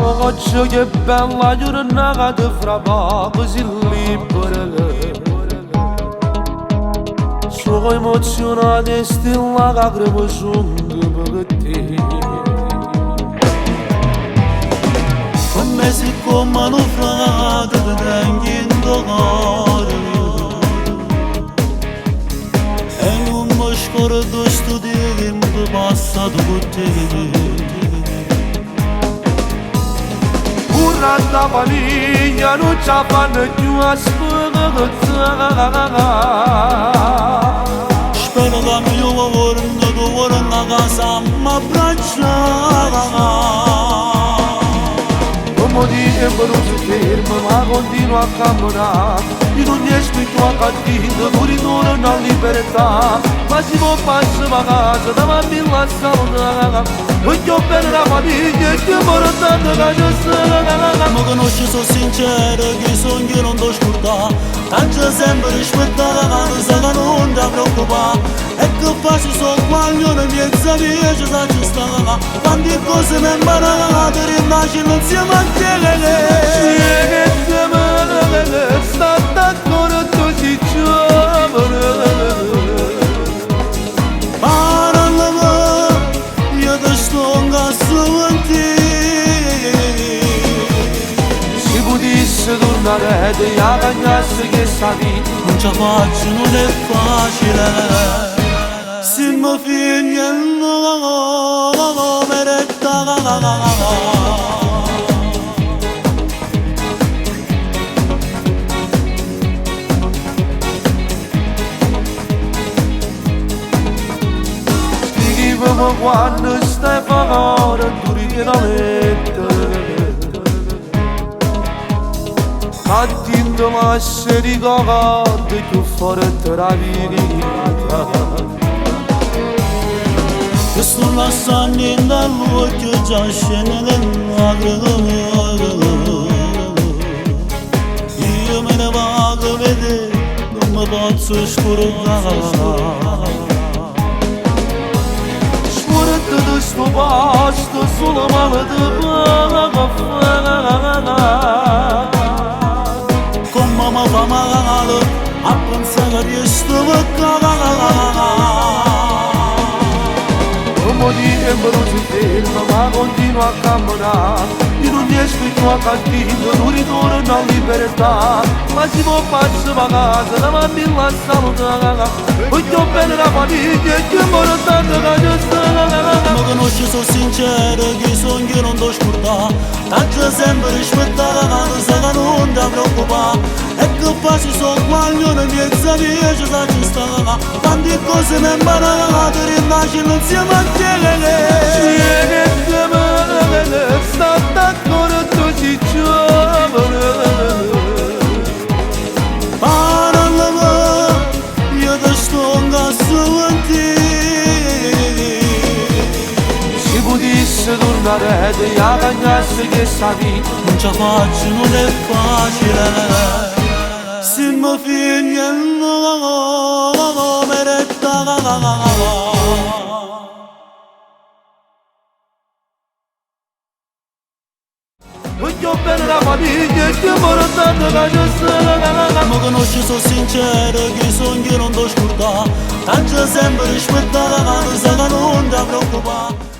Oggi che bella giornata fra poco si libera. Sono emozionato e stilla lacrime sono per te. Come si comano frate da tanti indogare. E non mi scordo sto tempo passato con te. Urrata famiglia non ci fanno più ascoltare. Spero che mio vorno torna a casa mi abbraccia. Come tempo non si ferma ma continua a camminare. Io non riesco più a capire che ritorno a libertà. Ma si può passare a casa davanti alla sauna. Voglio bene la famiglia e ti vorrei tanto che ci sta. Mi conosci, sono sincero, che sono io non ti scordare. Tanto sempre rispettata, ma non sa che non ti preoccupare. E che faccio sono guaglione, miezza mia ci sa ci sta. Quante cose mi imparate, rimagino insieme a te. Che ti male, sta d'accordo così giovane. Se tornare e a cagnarsi che sta vita non ce la faccio, non è facile. Se mi figlio come retta. Come quando stai pagando tu rivieni a lettere. Attindo ma se ricordi più forte la vita. Che sto lasciando dall'occhio già scende lacrime. Io me ne vado a vedere, non mi posso scordare. Scordate sto posto, solo male di Mamma fa male a pensare che sto cagando. Come tempo non si ferma ma continua a camminare. Io non riesco più a capire, non ritorno a libertà. Ma si può passare a casa davanti alla sauna. Voglio bene la famiglia e ti vorrei tanto che ci sta. Mi conosci, sono sincero, che sono io non ti scordare. Tanto sempre rispettata, ma non sa che non ti preoccupare. E che faccio sono guaglione, miezza mia ci sa ci sta. Quante cose mi imparate, rimagino insieme a te. Che ti male, sta d'accordo così giovane. Io ti sto incassando. Se potessi tornare e a cagnarsi che sta vita non ce la faccio, non è facile. Se mi figlio come retta. Voglio bene la famiglia e ti vorrei tanto che ci sta. Mi conosci, sono sincero, che sono io non ti scordare. Tanto sempre rispettata, ma non sa che non ti preoccupare.